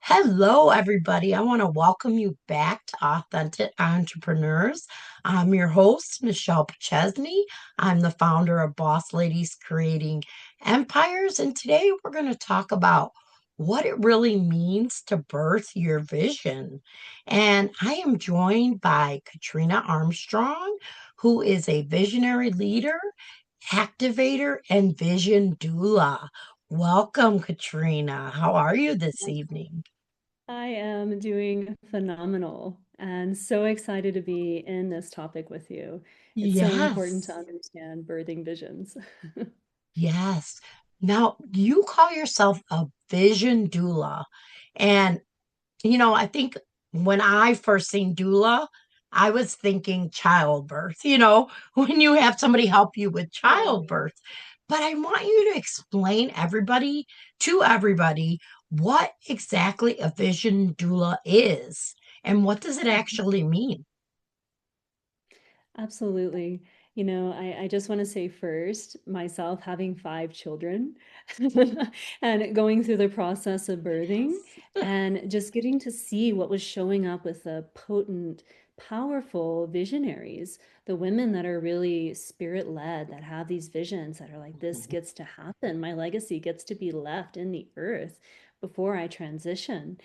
Hello, everybody. I want to welcome you back to Authentic Entrepreneurs. I'm your host, Michelle Chesney. I'm the founder of Boss Ladies Creating Empires. And today we're going to talk about what it really means to birth your vision. And I am joined by Katrina Armstrong, who is a visionary leader, activator, and vision doula. Welcome, Katrina. How are you this evening? I am doing phenomenal and so excited to be in this topic with you. It's so important to Yes, understand birthing visions. yes. Now, you call yourself a vision doula. And, I think when I first seen doula, I was thinking childbirth, when you have somebody help you with Right. childbirth. But I want you to explain to everybody, what exactly a vision doula is and what does it Mhm. actually mean? Absolutely. I just want to say first, myself having 5 children and going through the process of birthing and just getting to see what was showing up with the potent, powerful visionaries, the women that are really spirit led, that have these visions that are like, this gets to happen. My legacy gets to be left in the earth before I transition.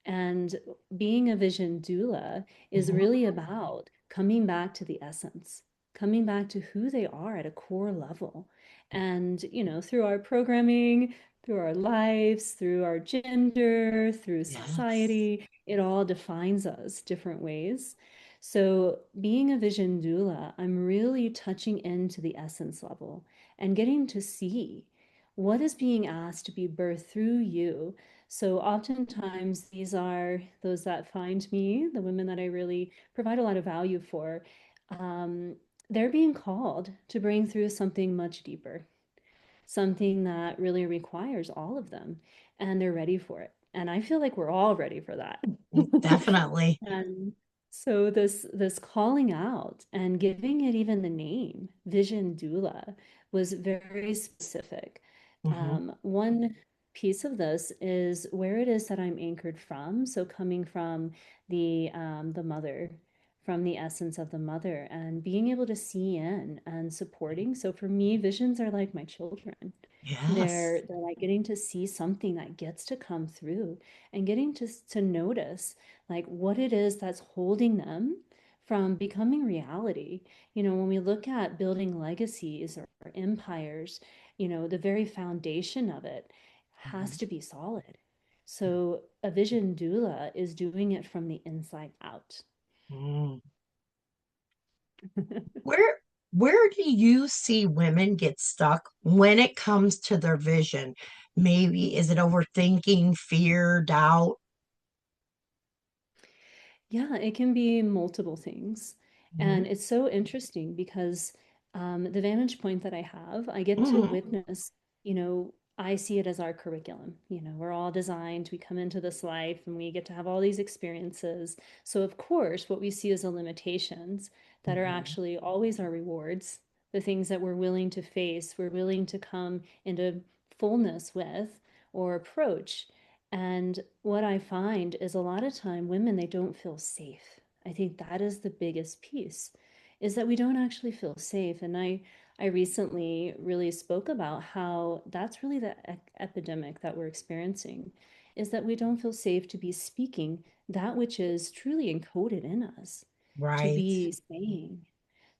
And being a vision doula is Mhm. really about coming back to the essence, coming back to who they are at a core level. And, through our programming, through our lives, through our gender, through Yes. society, it all defines us different ways. So, being a vision doula, I'm really touching into the essence level and getting to see what is being asked to be birthed through you. So oftentimes these are those that find me, the women that I really provide a lot of value for. Um, they're being called to bring through something much deeper, something that really requires all of them, and they're ready for it. And I feel like we're all ready for that. Definitely. And so this calling out and giving it even the name, Vision Doula, was very specific. Hmm. One piece of this is where it is that I'm anchored from. So coming from the mother, from the essence of the mother, and being able to see in and supporting. So for me, visions are like my children. Yes. They're like getting to see something that gets to come through and getting to notice like what it is that's holding them from becoming reality. When we look at building legacies or empires, the very foundation of it has Mhm. to be solid. So a vision doula is doing it from the inside out. Mm. Where where do you see women get stuck when it comes to their vision? Maybe is it overthinking, fear, doubt? Yeah, it can be multiple things. Mhm. And it's so interesting because the vantage point that I have, I get to Mhm. witness, I see it as our curriculum. We're all designed, we come into this life and we get to have all these experiences. So, of course, what we see as the limitations that are Mhm. actually always our rewards, the things that we're willing to face, we're willing to come into fullness with or approach. And what I find is a lot of time women, they don't feel safe. I think that is the biggest piece, is that we don't actually feel safe. And I recently really spoke about how that's really the epidemic that we're experiencing, is that we don't feel safe to be speaking that which is truly encoded in us, to Right. be saying.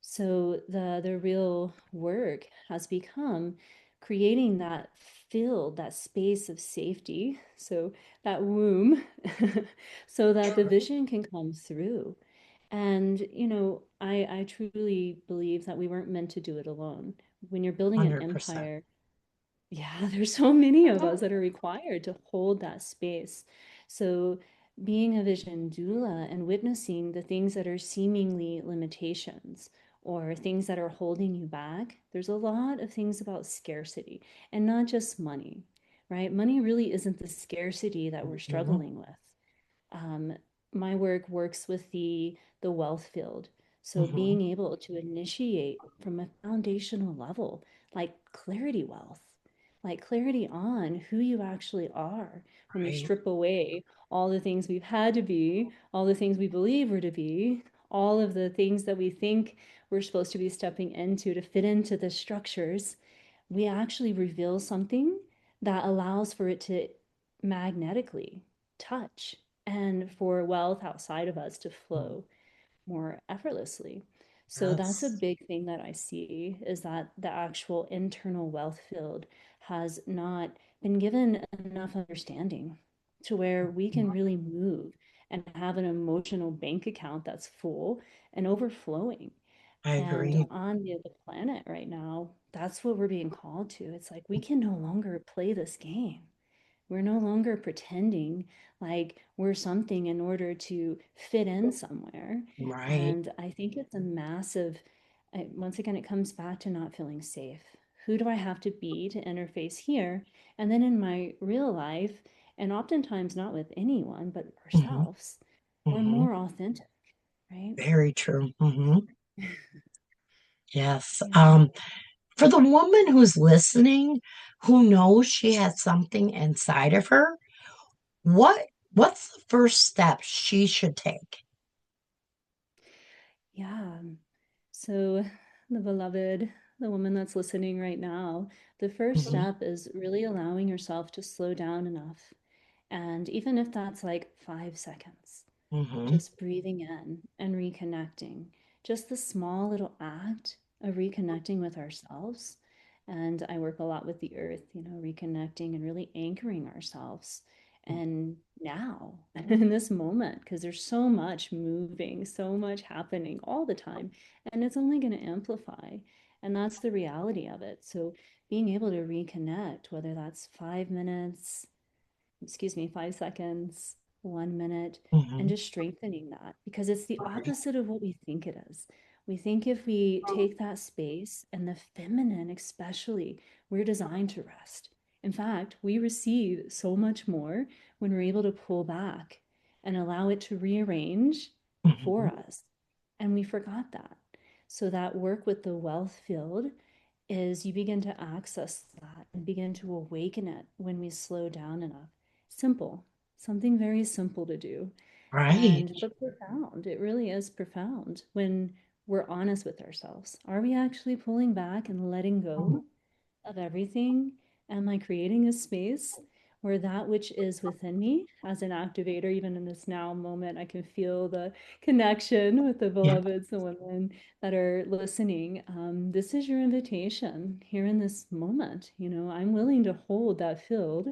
So the real work has become creating that field, that space of safety, so that womb, so that the True. vision can come through. And I truly believe that we weren't meant to do it alone. When you're building an 100%. empire, yeah, there's so many of us that are required to hold that space. So, being a vision doula and witnessing the things that are seemingly limitations or things that are holding you back, there's a lot of things about scarcity and not just money, right? Money really isn't the scarcity that we're Mhm. struggling with. Um, my work works with the wealth field. So Mhm. being able to initiate from a foundational level, like clarity wealth, like clarity on who you actually are when we Right. strip away all the things we've had to be, all the things we believe we're to be, all of the things that we think we're supposed to be stepping into to fit into the structures. We actually reveal something that allows for it to magnetically touch and for wealth outside of us to flow more effortlessly. So that's a Yes. big thing that I see is that the actual internal wealth field has not been given enough understanding to where we can really move and have an emotional bank account that's full and overflowing. I And agree. on the planet right now, that's what we're being called to. It's like we can no longer play this game. We're no longer pretending like we're something in order to fit in somewhere. Right. And I think it's a massive, once again, it comes back to not feeling safe. Who do I have to be to interface here? And then in my real life, and oftentimes not with anyone but Hmm. ourselves, we're Hmm. more authentic, right? Very true. Hmm. Yes. Yeah. For the woman who's listening, who knows she has something inside of her, what what's the first step she should take? Yeah. So, the beloved, the woman that's listening right now, the first Hmm. step is really allowing yourself to slow down enough. And even if that's like 5 seconds, Hmm. just breathing in and reconnecting, just the small little act of reconnecting with ourselves. And I work a lot with the earth, reconnecting and really anchoring ourselves. And now, in this moment, because there's so much moving, so much happening all the time, and it's only going to amplify. And that's the reality of it. So, being able to reconnect, whether that's 5 minutes, 5 seconds, 1 minute, and Hmm. just strengthening that because it's the Right. opposite of what we think it is. We think if we take that space and the feminine, especially, we're designed to rest. In fact, we receive so much more when we're able to pull back and allow it to rearrange for Hmm. us. And we forgot that. So, that work with the wealth field is you begin to access that and begin to awaken it when we slow down enough. Simple, something very simple to do. Right. And but profound. It really is profound when we're honest with ourselves. Are we actually pulling back and letting go of everything? Am I creating a space where that which is within me as an activator, even in this now moment, I can feel the connection with the Yeah. beloveds, the women that are listening. This is your invitation here in this moment. I'm willing to hold that field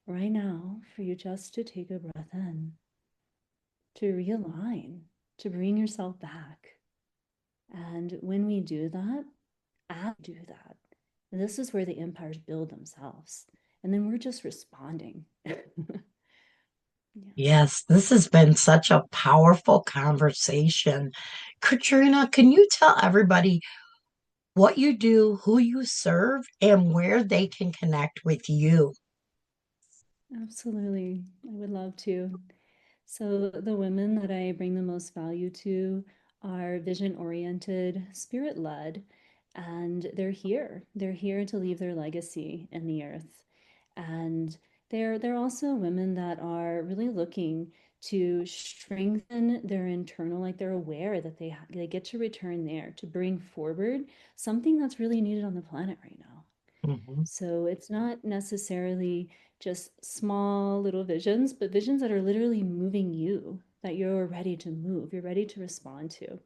right now for you just to take a breath in, to realign, to bring yourself back. And when we do that, I do that. And this is where the empires build themselves. And then we're just responding. Yeah. Yes, this has been such a powerful conversation. Katrina, can you tell everybody what you do, who you serve, and where they can connect with you? Absolutely. I would love to. So, the women that I bring the most value to are vision oriented, spirit led, and they're here. They're here to leave their legacy in the earth. And they're also women that are really looking to strengthen their internal, like they're aware that they get to return there to bring forward something that's really needed on the planet right now. Hmm. So it's not necessarily just small little visions, but visions that are literally moving you, that you're ready to move, you're ready to respond to.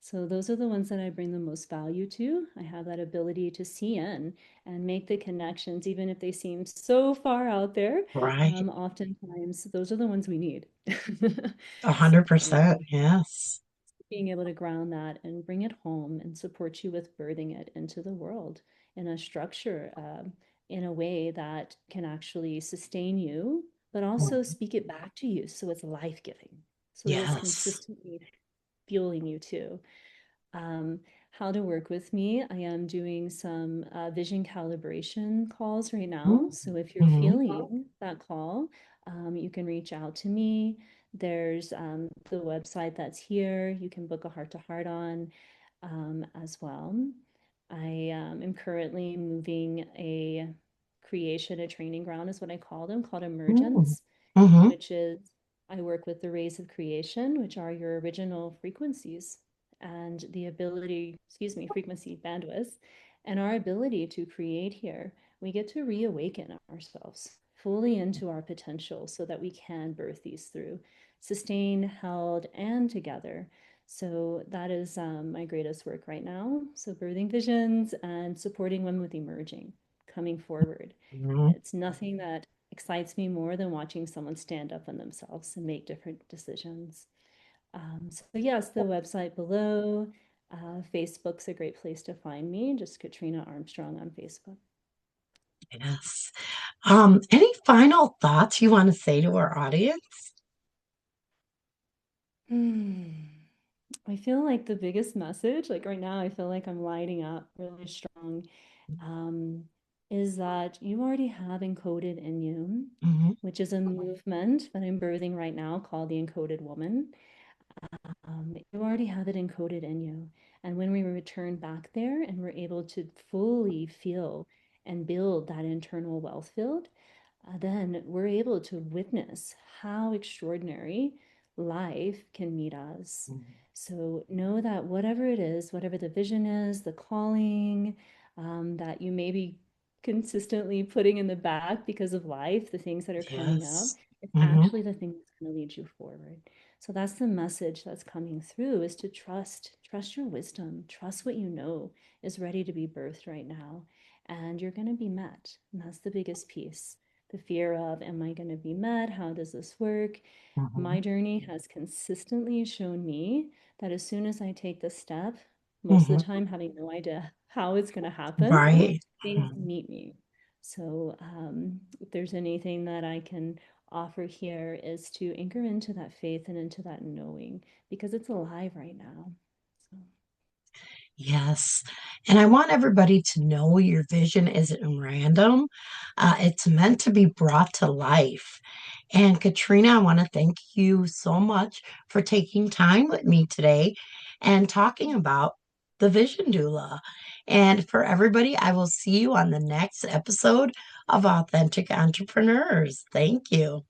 So those are the ones that I bring the most value to. I have that ability to see in and make the connections, even if they seem so far out there. Right. Oftentimes, those are the ones we need. A So hundred percent. Yes. being able to ground that and bring it home and support you with birthing it into the world in a structure, in a way that can actually sustain you, but also Mhm. speak it back to you so it's life giving, so that it's Yes. consistently fueling you too. um, how to work with me. I am doing some vision calibration calls right now. So if you're Mm-hmm. feeling that call, you can reach out to me. There's the website that's here. You can book a heart to heart on as well. I am currently moving a creation, a training ground is what I call them, called Mm, Emergence, mm-hmm. which is I work with the rays of creation, which are your original frequencies and the ability, excuse me, frequency bandwidths, and our ability to create here. We get to reawaken ourselves fully into our potential so that we can birth these through, sustained, held, and together. So that is my greatest work right now. So birthing visions and supporting women with emerging, coming forward. Mm-hmm. It's nothing that excites me more than watching someone stand up on themselves and make different decisions. So yes, the website below. Facebook's a great place to find me. Just Katrina Armstrong on Facebook. Yes. Any final thoughts you want to say to our audience? Hmm. I feel like the biggest message, like right now, I feel like I'm lighting up really strong, um, is that you already have encoded in you, Mm-hmm. which is a movement that I'm birthing right now called the Encoded Woman. You already have it encoded in you. And when we return back there and we're able to fully feel and build that internal wealth field, then we're able to witness how extraordinary life can meet us. So know that whatever it is, whatever the vision is, the calling that you may be consistently putting in the back because of life, the things that are coming up, Yes. it's Mm-hmm. actually the thing that's going to lead you forward. So that's the message that's coming through is to trust your wisdom, trust what you know is ready to be birthed right now. And you're going to be met. And that's the biggest piece. The fear of, am I going to be met? How does this work? Mm-hmm. My journey has consistently shown me that as soon as I take the step, most of Mm-hmm. the time having no idea how it's going to happen, Right. things meet me. So, if there's anything that I can offer here is to anchor into that faith and into that knowing because it's alive right now. So, Yes. And I want everybody to know your vision isn't random. It's meant to be brought to life. And Katrina, I want to thank you so much for taking time with me today and talking about the Vision Doula. And for everybody, I will see you on the next episode of Authentic Entrepreneurs. Thank you.